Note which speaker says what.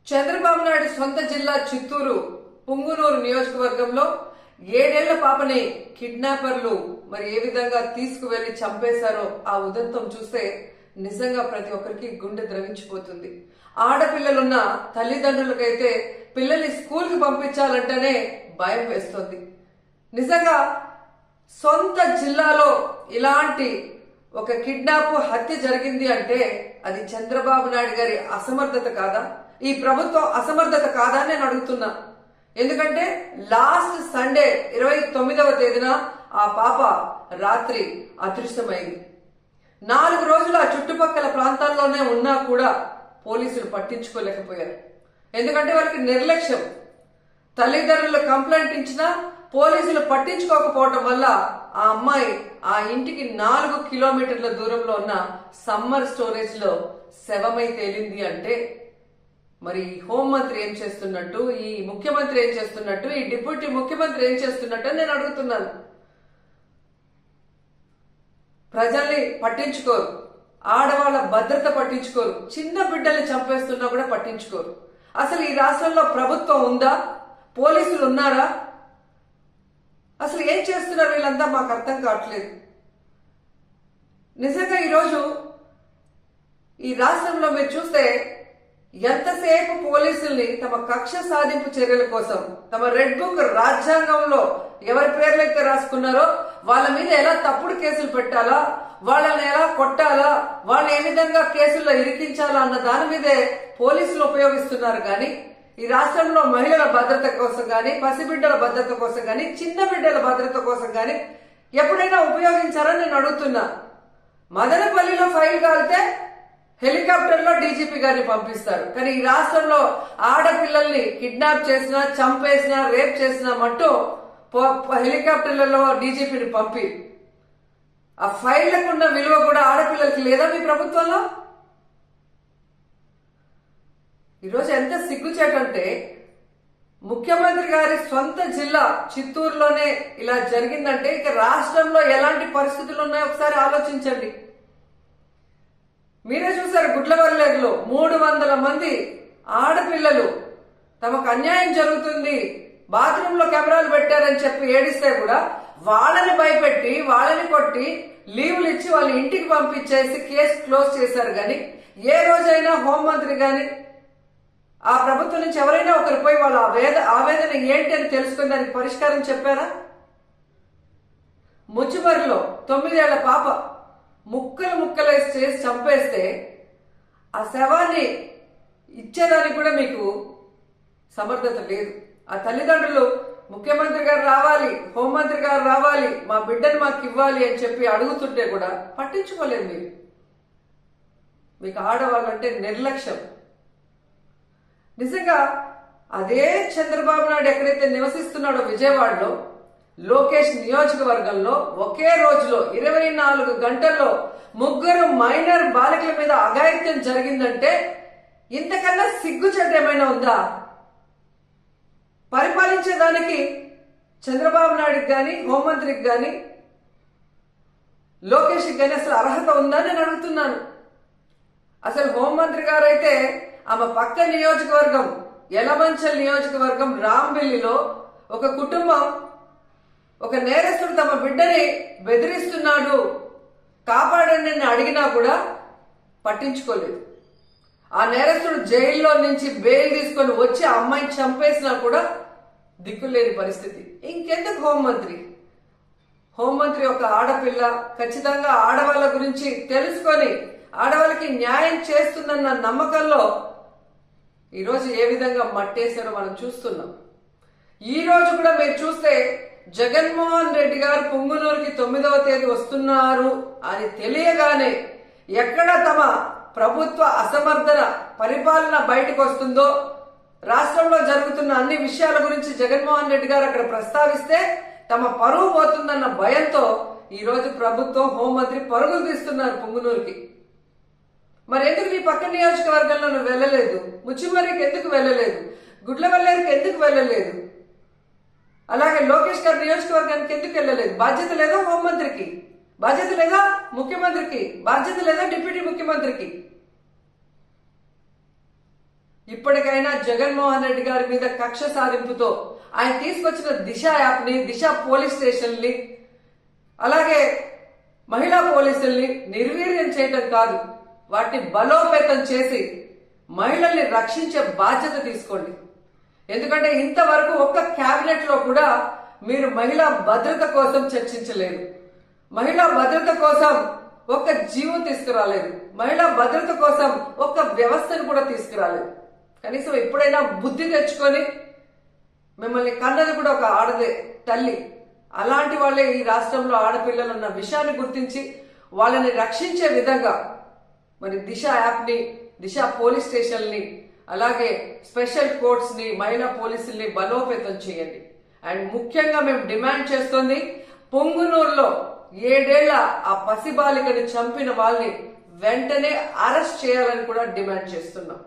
Speaker 1: చంద్రబాబు నాయుడు సొంత జిల్లా చిత్తూరు పుంగునూరు నియోజకవర్గంలో 7 ఏళ్ల పాపని కిడ్నాపర్లు మరి ఏ విధంగా తీసుకువెళ్లి చంపేశారో ఆ ఉదంతం చూస్తే నిజంగా ప్రతి ఒక్కరికి గుండె ద్రవించిపోతుంది. ఆడపిల్లలున్న తల్లిదండ్రులకైతే పిల్లల్ని స్కూల్ కి పంపించాలంటేనే భయం వేస్తుంది. నిజంగా సొంత జిల్లాలో ఇలాంటి ఒక కిడ్నాప్ హత్య జరిగింది అంటే అది చంద్రబాబు నాయుడు గారి అసమర్థత కాదా, ఈ ప్రభుత్వం అసమర్థత కాదా అని నేను అడుగుతున్నా. ఎందుకంటే లాస్ట్ సండే 29వ తేదీన ఆ పాప రాత్రి అదృశ్యమైంది. 4 రోజులు ఆ చుట్టుపక్కల ప్రాంతాల్లోనే ఉన్నా కూడా పోలీసులు పట్టించుకోలేకపోయారు. ఎందుకంటే వాళ్ళకి నిర్లక్ష్యం. తల్లిదండ్రులు కంప్లైంట్ ఇచ్చినా పోలీసులు పట్టించుకోకపోవటం వల్ల ఆ అమ్మాయి ఆ ఇంటికి 4 కిలోమీటర్ల దూరంలో ఉన్న సమ్మర్ స్టోరేజ్ లో శవమై తేలింది అంటే మరి హోంమంత్రి ఏం చేస్తున్నట్టు, ఈ ముఖ్యమంత్రి ఏం చేస్తున్నట్టు, ఈ డిప్యూటీ ముఖ్యమంత్రి ఏం చేస్తున్నట్టు అని నేను అడుగుతున్నాను. ప్రజల్ని పట్టించుకోరు, ఆడవాళ్ళ భద్రత పట్టించుకోరు, చిన్న బిడ్డల్ని చంపేస్తున్నా కూడా పట్టించుకోరు. అసలు ఈ రాష్ట్రంలో ప్రభుత్వం ఉందా? పోలీసులు ఉన్నారా? అసలు ఏం చేస్తున్నారు వీళ్ళంతా మాకు అర్థం కావట్లేదు. నిజంగా ఈరోజు ఈ రాష్ట్రంలో మీరు చూస్తే ఎంతసేపు పోలీసుల్ని తమ కక్ష సాధింపు చర్యల కోసం, తమ రెడ్ బుక్ రాజ్యాంగంలో ఎవరి పేర్లైతే రాసుకున్నారో వాళ్ళ మీద ఎలా తప్పుడు కేసులు పెట్టాలా, వాళ్ళని ఎలా కొట్టాలా, వాళ్ళని ఏ విధంగా కేసుల్లో ఇరికించాలా అన్న దాని మీదే పోలీసులు ఉపయోగిస్తున్నారు. కానీ ఈ రాష్ట్రంలో మహిళల భద్రత కోసం గాని, పసిబిడ్డల భద్రత కోసం గాని, చిన్న బిడ్డల భద్రత కోసం గాని ఎప్పుడైనా ఉపయోగించారని నేను అడుగుతున్నా. మదనపల్లిలో ఫైల్ కాలితే హెలికాప్టర్ లో డీజీపీ గారిని పంపిస్తారు. కానీ ఈ రాష్ట్రంలో ఆడపిల్లల్ని కిడ్నాప్ చేసినా, చంపేసినా, రేప్ చేసినా మట్టు హెలికాప్టర్లలో డీజీపీని పంపి ఆ ఫైళ్లకు ఉన్న విలువ కూడా ఆడపిల్లలకి లేదా మీ ప్రభుత్వంలో? ఈరోజు ఎంత సిగ్గుచేటంటే ముఖ్యమంత్రి గారి సొంత జిల్లా చిత్తూరులోనే ఇలా జరిగిందంటే ఇక రాష్ట్రంలో ఎలాంటి పరిస్థితులు ఉన్నాయో ఒకసారి ఆలోచించండి. మీరే చూసారు, గుడ్లవల్లేరులో 300 మంది ఆడపిల్లలు తమకు అన్యాయం జరుగుతుంది, బాత్రూమ్ లో కెమెరాలు పెట్టారని చెప్పి ఏడిస్తే కూడా వాళ్ళని భయపెట్టి, వాళ్ళని కొట్టి, లీవులు ఇచ్చి వాళ్ళ ఇంటికి పంపించేసి కేసు క్లోజ్ చేశారు. కానీ ఏ రోజైనా హోంమంత్రి గాని ఆ ప్రభుత్వం నుంచి ఎవరైనా ఒకరు పోయి వాళ్ళ ఆవేదన ఏంటి అని తెలుసుకుని దానికి పరిష్కారం చెప్పారా? ముచ్చుమరిలో 9 ఏళ్ల పాప ముక్కలు చేసి చంపేస్తే ఆ శవాన్ని ఇచ్చేదానికి కూడా మీకు సమర్థత లేదు. ఆ తల్లిదండ్రులు ముఖ్యమంత్రి గారు రావాలి, హోంమంత్రి గారు రావాలి, మా బిడ్డను మాకు ఇవ్వాలి అని చెప్పి అడుగుతుంటే కూడా పట్టించుకోలేదు మీరు. మీకు ఆడవాళ్ళంటే నిర్లక్ష్యం. నిజంగా అదే చంద్రబాబు నాయుడు ఎక్కడైతే నివసిస్తున్నాడో విజయవాడలో లోకేష్ నియోజకవర్గంలో ఒకే రోజులో 24 గంటల్లో 3 మైనర్ బాలికల మీద అఘాయిత్యం జరిగిందంటే ఇంతకన్నా సిగ్గుచేట ఏమైనా ఉందా? పరిపాలించేదానికి చంద్రబాబు నాయుడుకి గాని, హోంమంత్రికి గాని, లోకేష్కి గాని అసలు అర్హత ఉందా నేను అడుగుతున్నాను. అసలు హోంమంత్రి గారు అయితే ఆమె పక్క నియోజకవర్గం యలమంచల్ నియోజకవర్గం రాంబిల్లిలో ఒక కుటుంబం ఒక నేరస్తుడు తమ బిడ్డని బెదిరిస్తున్నాడు, కాపాడండి అని అడిగినా కూడా పట్టించుకోలేదు. ఆ నేరస్తుడు జైల్లో నుంచి బెయిల్ తీసుకొని వచ్చి ఆ అమ్మాయిని చంపేసినా కూడా దిక్కులేని పరిస్థితి. ఇంకెందుకు హోంమంత్రి? హోంమంత్రి ఒక ఆడపిల్ల, ఖచ్చితంగా ఆడవాళ్ళ గురించి తెలుసుకొని ఆడవాళ్ళకి న్యాయం చేస్తుందన్న నమ్మకంలో ఈరోజు ఏ విధంగా మట్టేశారో మనం చూస్తున్నాం. ఈ రోజు కూడా మీరు చూస్తే జగన్మోహన్ రెడ్డి గారు పుంగునూరుకి 9వ తేదీ వస్తున్నారు అని తెలియగానే ఎక్కడ తమ ప్రభుత్వ అసమర్థన పరిపాలన బయటకు వస్తుందో, రాష్ట్రంలో జరుగుతున్న అన్ని విషయాల గురించి జగన్మోహన్ రెడ్డి గారు అక్కడ ప్రస్తావిస్తే తమ పరువు పోతుందన్న భయంతో ఈ రోజు ప్రభుత్వం, హోంమంత్రి పరుగులు తీస్తున్నారు పుంగునూరుకి. మరి ఎందుకు నీ పక్క నియోజకవర్గంలో నువ్వు వెళ్ళలేదు? ముచ్చిమరికి ఎందుకు వెళ్ళలేదు? గుడ్లవల్లేరుకి ఎందుకు వెళ్ళలేదు? అలాగే లోకేష్ గారి నియోజకవర్గానికి ఎందుకు వెళ్ళలేదు? బాధ్యత లేదా హోంమంత్రికి? బాధ్యత లేదా ముఖ్యమంత్రికి? బాధ్యత లేదా డిప్యూటీ ముఖ్యమంత్రికి? ఇప్పటికైనా జగన్మోహన్ రెడ్డి గారి మీద కక్ష సాధింపుతో ఆయన తీసుకొచ్చిన దిశ యాప్ ని, దిశ పోలీస్ స్టేషన్ ని, అలాగే మహిళా పోలీసుల్ని నిర్వీర్యం చేయడం కాదు, వాటిని బలోపేతం చేసి మహిళల్ని రక్షించే బాధ్యత తీసుకోండి. ఎందుకంటే ఇంతవరకు ఒక్క క్యాబినెట్ లో కూడా మీరు మహిళా భద్రత కోసం చర్చించలేదు, మహిళా భద్రత కోసం ఒక్క జీవో తీసుకురాలేదు, మహిళా భద్రత కోసం ఒక్క వ్యవస్థను కూడా తీసుకురాలేదు. కనీసం ఎప్పుడైనా బుద్ధి తెచ్చుకొని, మిమ్మల్ని కన్నది కూడా ఒక ఆడదే తల్లి, అలాంటి వాళ్ళే ఈ రాష్ట్రంలో ఆడపిల్లలు ఉన్న విషయాన్ని గుర్తించి వాళ్ళని రక్షించే విధంగా మరి దిశ యాప్ ని, దిశ పోలీస్ స్టేషన్ ని, అలాగే స్పెషల్ కోర్ట్స్ ని, మహిళా పోలీసుల్ని బలోపేతం చేయండి. అండ్ ముఖ్యంగా మేము డిమాండ్ చేస్తుంది, పొంగునూరులో 7 ఏళ్ల ఆ పసిబాలికని చంపిన వాళ్ళని వెంటనే అరెస్ట్ చేయాలని కూడా డిమాండ్ చేస్తున్నాం.